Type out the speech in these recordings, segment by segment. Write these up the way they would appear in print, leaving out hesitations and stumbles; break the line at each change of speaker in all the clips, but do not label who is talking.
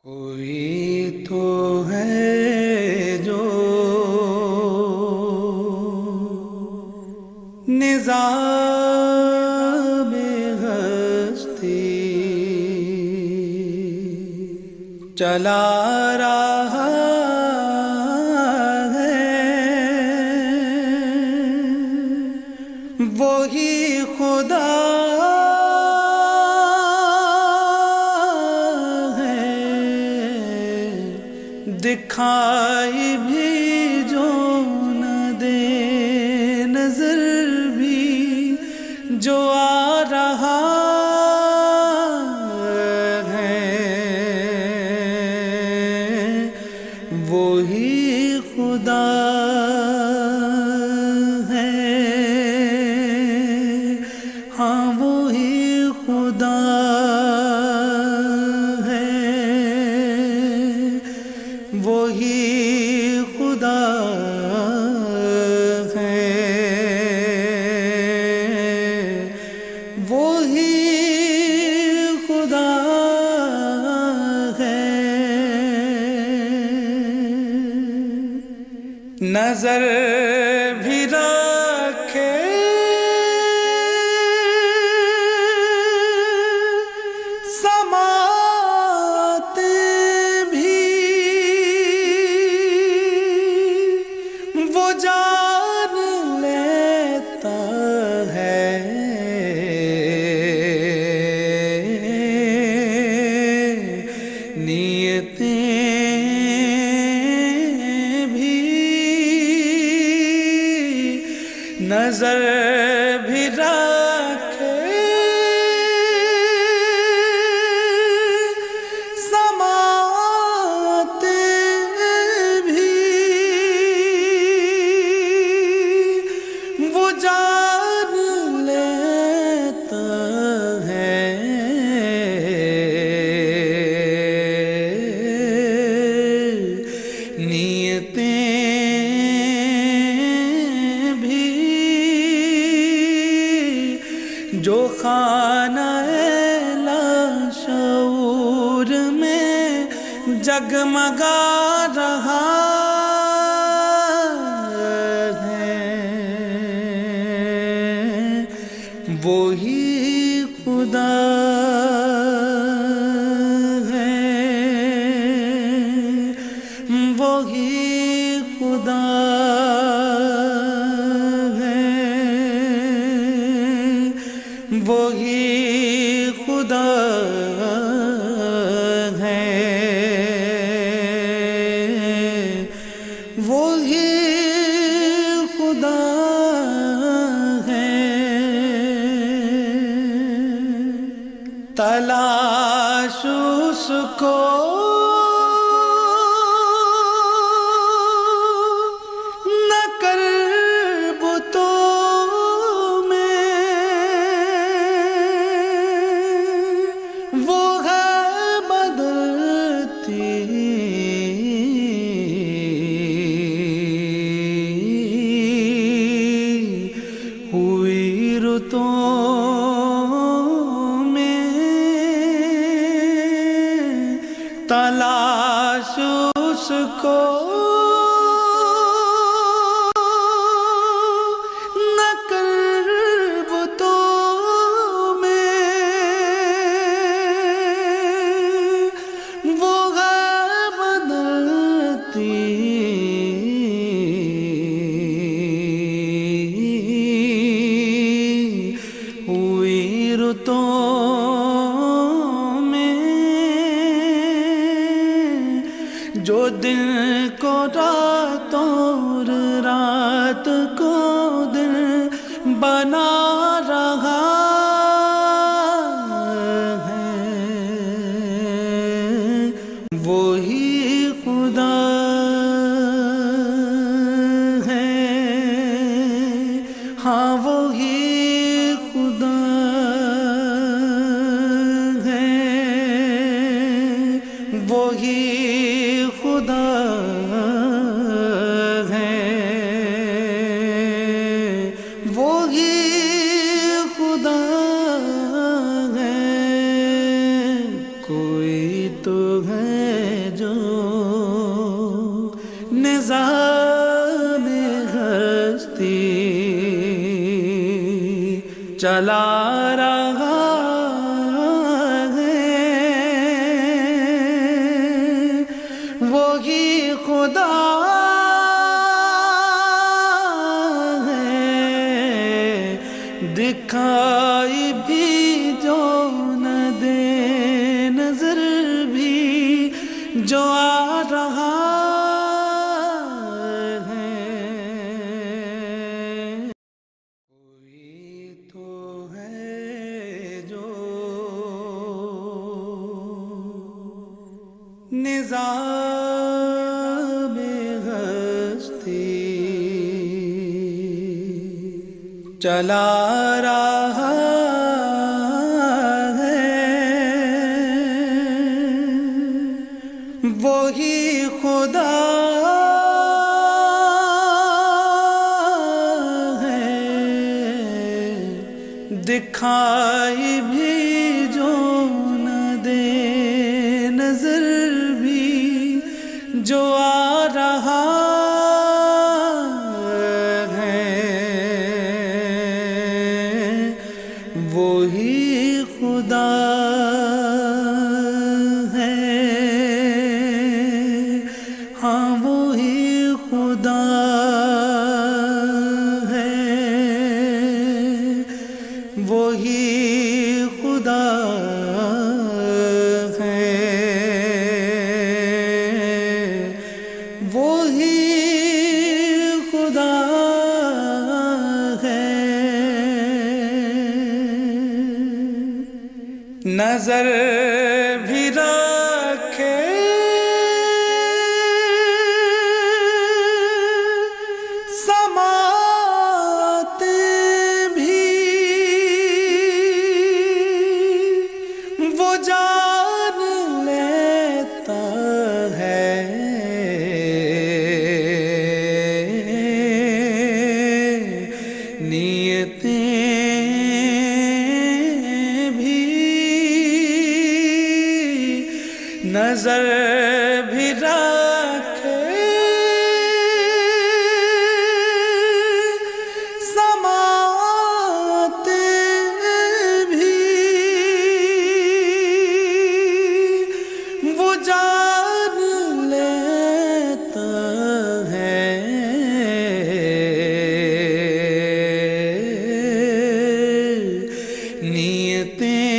کوئی تو ہے جو نظام ہستی چلا رہا ہے، وہی خدا دکھائی بھی جو نہ دے، نظر بھی جو آ رہا ہے، وہی خدا ہے، ہاں وہی خدا وہی خدا ہے، وہی خدا ہے، نظر بھی رکھے جان لیتا ہے، نیتیں بھی نظر بھی رکھے، جان لیتا ہے، نیتیں بھی جو خانہ لاشعور میں جگمگا رہا وہی خدا ہے، وہی خدا ہے، وہی خدا ہے، وہی خدا تلاش اس کو نہ کر بتوں میں، وہ ہے بدلتی ہوئی رتوں تلاش اس کو نہ کر بتوں میں، وہ ہے بدلتی ہوئی رتوں جو دن کو رات اور رات کو دن بنا رہا ہے، وہی خدا ہے، ہاں وہی خدا ہے، وہی خدا ہے، وہی خدا ہے، کوئی تو ہے جو نظام ہستی چلا رہا ہے، وہی خدا دکھائی بھی جو نہ دے، نظر بھی جو آ رہا ہے، کوئی تو ہے جو نظام ہستی چلا رہا ہے، وہی خدا ہے دکھائی بھی جو نہ دے، نظر بھی جو آ رہا وہی خدا ہے، ہاں وہی خدا ہے، وہی خدا ہے، وہی خدا نظر بھی رکھے سماعت بھی وہ جان لیتا ہے، نیتیں نظر بھی رکھے سماعت بھی وہ جان لیتا ہے، نیتیں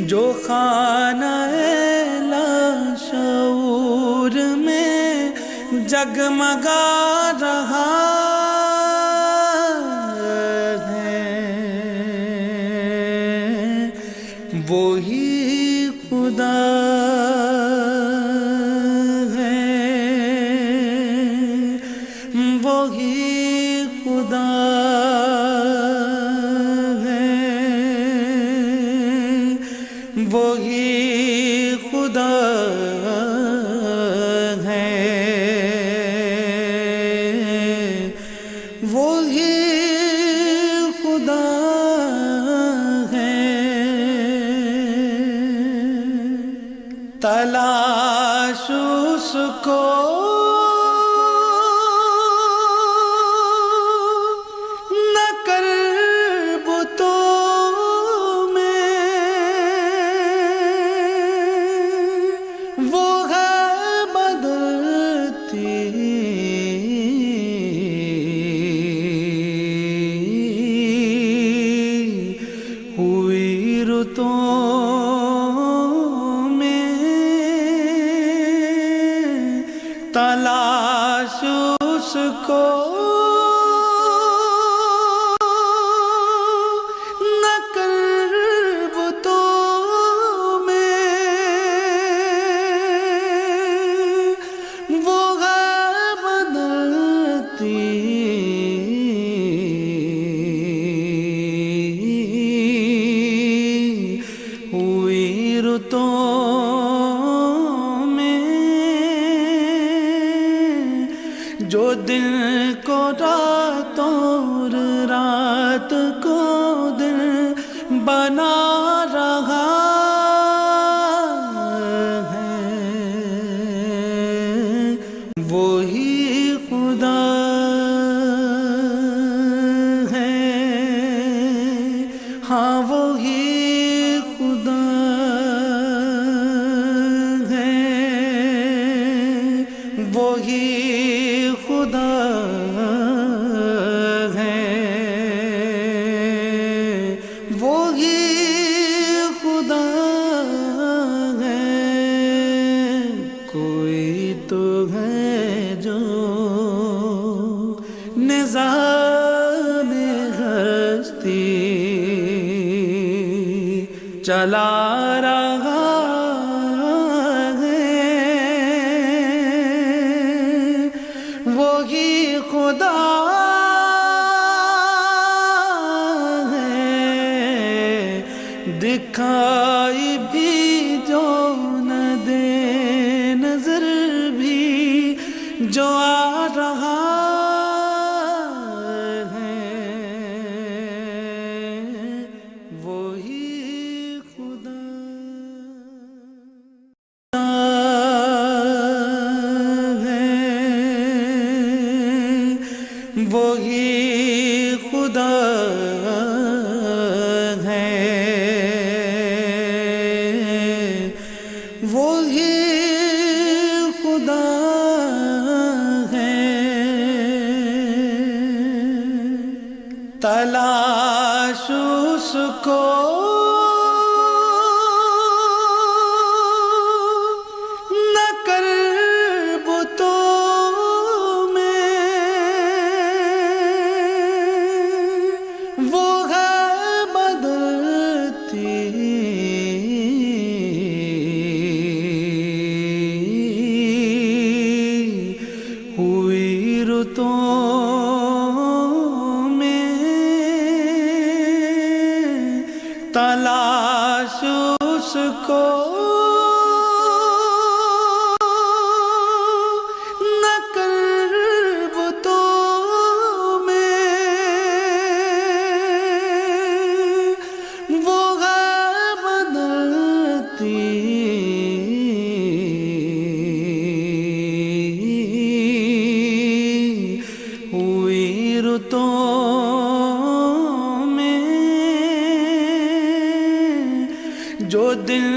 جو خانہ لاشعور میں جگمگا رہا ہے، وہی خدا ہے، وہی خدا وہی خدا ہے، وہی خدا ہے، تلاش اس کو نہ کر بتوں میں، وہ ہے بدلتی ہوئی رتوں میں، تلاش اس کو نہ کر بتوں میں، وہ ہے بدلتی ہوئی رتوں میں، جو دن کو رات اور رات کو دن بنا رہا ہے، وہی خدا ہے، ہاں وہی خدا ہے، وہی خدا ہے، وہی خدا ہے۔ کوئی تو ہے جو نظام ہستی چلا رہا ہے، وہی خدا ہے، دکھائی بھی جو نہ دے نظر بھی جو آ رہا ہے، وہی خدا ہے، وہی خدا ہے، وہی خدا ہے۔ تلاش اس کو نہ کر بتوں میں، وہ ہے بدلتی ہوئی رتوں میں، تلاش اس کو نہ کر بتوں میں، وہ ہے بدلتی ہوئی رتوں میں، جو دن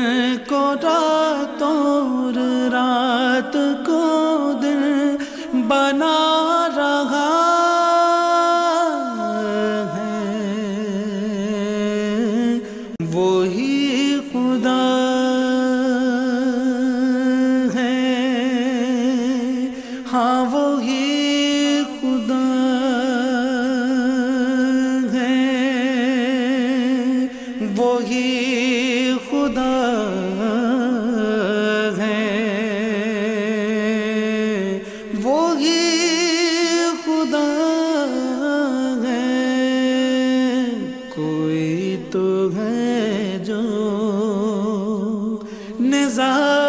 کو رات اور رات کو دن بنا رہا ہے، وہی خدا ہے، ہاں وہی خدا ہے، وہی خدا ہے، وہی خدا ہے۔ کوئی تو ہے جو نظام